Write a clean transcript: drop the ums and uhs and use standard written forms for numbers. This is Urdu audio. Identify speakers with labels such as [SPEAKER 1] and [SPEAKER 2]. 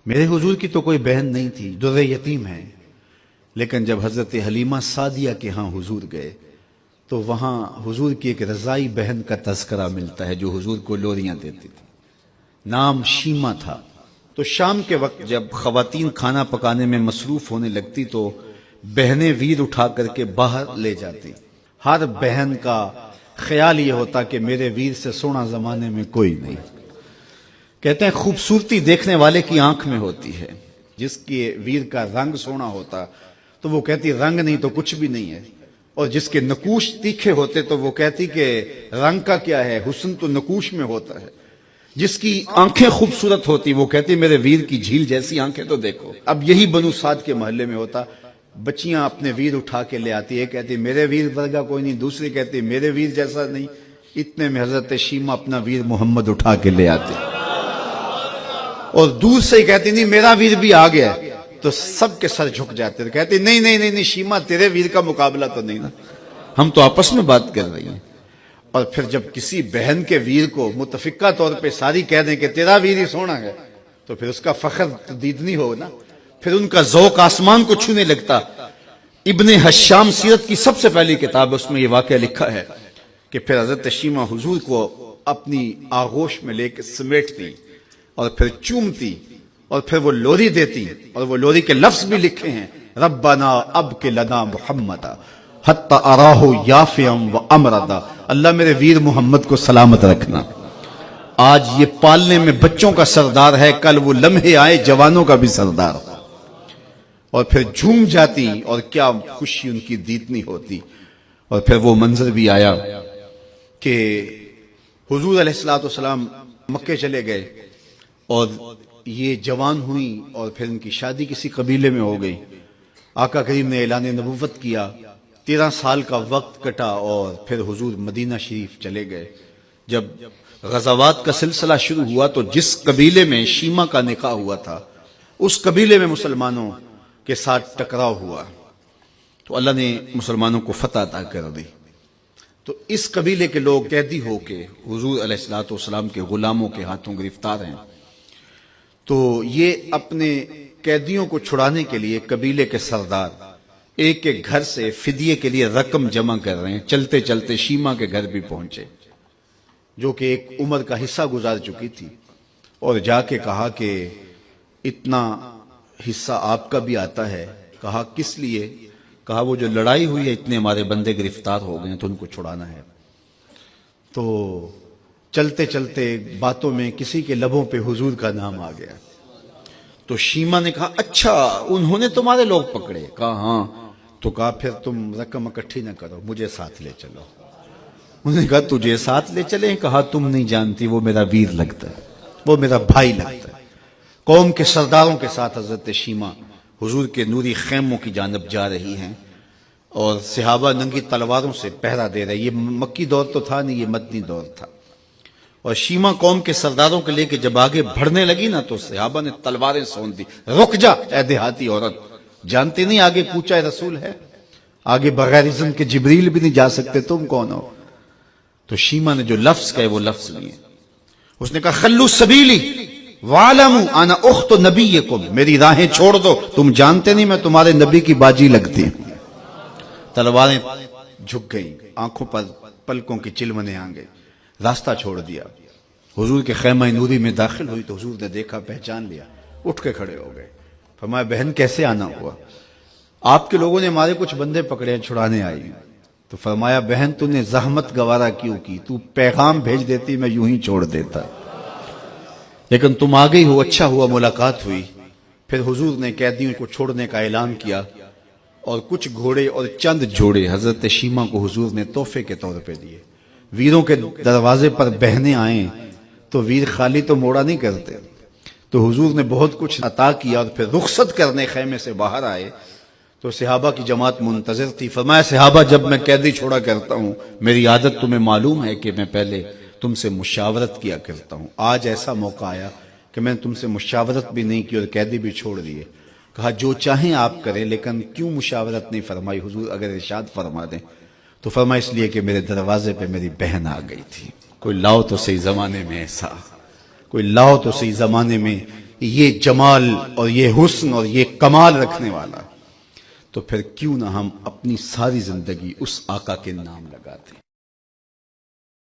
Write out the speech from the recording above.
[SPEAKER 1] میرے حضور کی تو کوئی بہن نہیں تھی، در یتیم ہے، لیکن جب حضرت حلیمہ سعدیہ کے ہاں حضور گئے تو وہاں حضور کی ایک رضائی بہن کا تذکرہ ملتا ہے جو حضور کو لوریاں دیتی تھی، نام شیمہ تھا۔ تو شام کے وقت جب خواتین کھانا پکانے میں مصروف ہونے لگتی تو بہنیں ویر اٹھا کر کے باہر لے جاتی۔ ہر بہن کا خیال یہ ہوتا کہ میرے ویر سے سونا زمانے میں کوئی نہیں۔ کہتے ہیں خوبصورتی دیکھنے والے کی آنکھ میں ہوتی ہے، جس کے ویر کا رنگ سونا ہوتا تو وہ کہتی رنگ نہیں تو کچھ بھی نہیں ہے، اور جس کے نقوش تیکھے ہوتے تو وہ کہتی کہ رنگ کا کیا ہے، حسن تو نقوش میں ہوتا ہے۔ جس کی آنکھیں خوبصورت ہوتی وہ کہتی میرے ویر کی جھیل جیسی آنکھیں تو دیکھو۔ اب یہی بنو سعد کے محلے میں ہوتا، بچیاں اپنے ویر اٹھا کے لے آتی، ایک کہتی میرے ویر ورگا کوئی نہیں، دوسری کہتی میرے ویر جیسا نہیں۔ اتنے میں حضرت شیمہ اپنا ویر محمد اٹھا کے لے آتے اور دور سے ہی کہتی نہیں میرا ویر بھی آ گیا ہے، تو سب کے سر جھک جاتے، کہتی نہیں نہیں نہیں نہیں شیمہ تیرے ویر کا مقابلہ تو نہیں نا، ہم تو آپس میں بات کر رہی ہیں۔ اور پھر جب کسی بہن کے ویر کو متفقہ طور پہ ساری کہہ دیں کہ تیرا ویر ہی سونا ہے تو پھر اس کا فخر دیدنی ہو نا، پھر ان کا ذوق آسمان کو چھونے لگتا۔ ابن حشام سیرت کی سب سے پہلی کتاب ہے، اس میں یہ واقعہ لکھا ہے کہ پھر حضرت شیمہ حضور کو اپنی آغوش میں لے کے سمیٹتی اور پھر چومتی اور پھر وہ لوری دیتی، اور وہ لوری کے لفظ بھی لکھے ہیں، ربنا ابق لنا محمد حتی اراہ یافعا و امردا، اللہ میرے ویر محمد کو سلامت رکھنا۔ آج یہ پالنے میں بچوں کا سردار ہے، کل وہ لمحے آئے جوانوں کا بھی سردار ہو۔ اور پھر جھوم جاتی اور کیا خوشی ان کی دیتنی ہوتی۔ اور پھر وہ منظر بھی آیا کہ حضور علیہ السلام مکے چلے گئے اور یہ جوان ہوئی اور پھر ان کی شادی کسی قبیلے میں ہو گئی۔ آقا کریم نے اعلان نبوت کیا، 13 سال کا وقت کٹا اور پھر حضور مدینہ شریف چلے گئے۔ جب غزوات کا سلسلہ شروع ہوا تو جس قبیلے میں شیمہ کا نکاح ہوا تھا اس قبیلے میں مسلمانوں کے ساتھ ٹکراؤ ہوا تو اللہ نے مسلمانوں کو فتح عطا کر دی۔ تو اس قبیلے کے لوگ قیدی ہو کے حضور علیہ السلام کے غلاموں کے ہاتھوں گرفتار ہیں۔ تو یہ اپنے قیدیوں کو چھڑانے کے لیے قبیلے کے سردار ایک ایک گھر سے فدیے کے لیے رقم جمع کر رہے ہیں۔ چلتے چلتے شیمہ کے گھر بھی پہنچے جو کہ ایک عمر کا حصہ گزار چکی تھی، اور جا کے کہا کہ اتنا حصہ آپ کا بھی آتا ہے۔ کہا کس لیے؟ کہا وہ جو لڑائی ہوئی ہے اتنے ہمارے بندے گرفتار ہو گئے ہیں تو ان کو چھڑانا ہے۔ تو چلتے چلتے باتوں میں کسی کے لبوں پہ حضور کا نام آ گیا تو شیمہ نے کہا اچھا انہوں نے تمہارے لوگ پکڑے؟ کہا ہاں۔ تو کہا پھر تم رقم اکٹھی نہ کرو، مجھے ساتھ لے چلو۔ انہوں نے کہا تجھے ساتھ لے چلیں؟ کہا تم نہیں جانتی وہ میرا ویر لگتا ہے، وہ میرا بھائی لگتا ہے۔ قوم کے سرداروں کے ساتھ حضرت شیمہ حضور کے نوری خیموں کی جانب جا رہی ہیں اور صحابہ ننگی تلواروں سے پہرا دے رہے۔ یہ مکی دور تو تھا نہیں، یہ مدنی دور تھا۔ اور شیمہ قوم کے سرداروں کے لے کے جب آگے بڑھنے لگی نا تو صحابہ نے تلواریں سونت دی، رک جا اے دیہاتی عورت، جانتے نہیں آگے کوچہ رسول ہے، آگے بغیر اذن کے جبریل بھی نہیں جا سکتے، تم کون ہو؟ تو شیمہ نے جو لفظ کہے وہ لفظ نہیں ہے، اس نے کہا خلو سبیلی وَعَلَمُوا أَنَا أُخْتُ نَبِيِّكُمْ، میری راہیں چھوڑ دو، تم جانتے نہیں میں تمہارے نبی کی باجی لگتی ہوں۔ تلواریں جھک گئیں، آنکھوں پر پلکوں کی چلمنے آ گئے، راستہ چھوڑ دیا۔ حضور کے خیمہ نوری میں داخل ہوئی تو حضور نے دیکھا، پہچان لیا، اٹھ کے کھڑے ہو گئے۔ فرمایا بہن کیسے آنا ہوا؟ آپ کے لوگوں نے ہمارے کچھ بندے پکڑے ہیں، چھڑانے آئی ہیں۔ تو فرمایا بہن تو نے زحمت گوارا کیوں کی؟ تو پیغام بھیج دیتی میں یوں ہی چھوڑ دیتا، لیکن تم آ گئی ہو، اچھا ہوا ملاقات ہوئی۔ پھر حضور نے قیدیوں کو چھوڑنے کا اعلان کیا اور کچھ گھوڑے اور چند جوڑے حضرت شیمہ کو حضور نے تحفے کے طور پہ دیے۔ ویروں کے دروازے پر بہنیں آئیں تو ویر خالی تو موڑا نہیں کرتے، تو حضور نے بہت کچھ عطا کیا اور پھر رخصت کرنے خیمے سے باہر آئے تو صحابہ کی جماعت منتظر تھی۔ فرمایا صحابہ جب میں قیدی چھوڑا کرتا ہوں میری عادت تمہیں معلوم ہے کہ میں پہلے تم سے مشاورت کیا کرتا ہوں، آج ایسا موقع آیا کہ میں تم سے مشاورت بھی نہیں کی اور قیدی بھی چھوڑ دیے۔ کہا جو چاہیں آپ کریں لیکن کیوں مشاورت نہیں فرمائی؟ حضور اگر ارشاد فرما دیں تو فرمایا اس لیے کہ میرے دروازے پہ میری بہن آ گئی تھی۔ کوئی لاؤ تو صحیح زمانے میں ایسا، کوئی لاؤ تو صحیح زمانے میں یہ جمال اور یہ حسن اور یہ کمال رکھنے والا، تو پھر کیوں نہ ہم اپنی ساری زندگی اس آقا کے نام لگاتے ہیں۔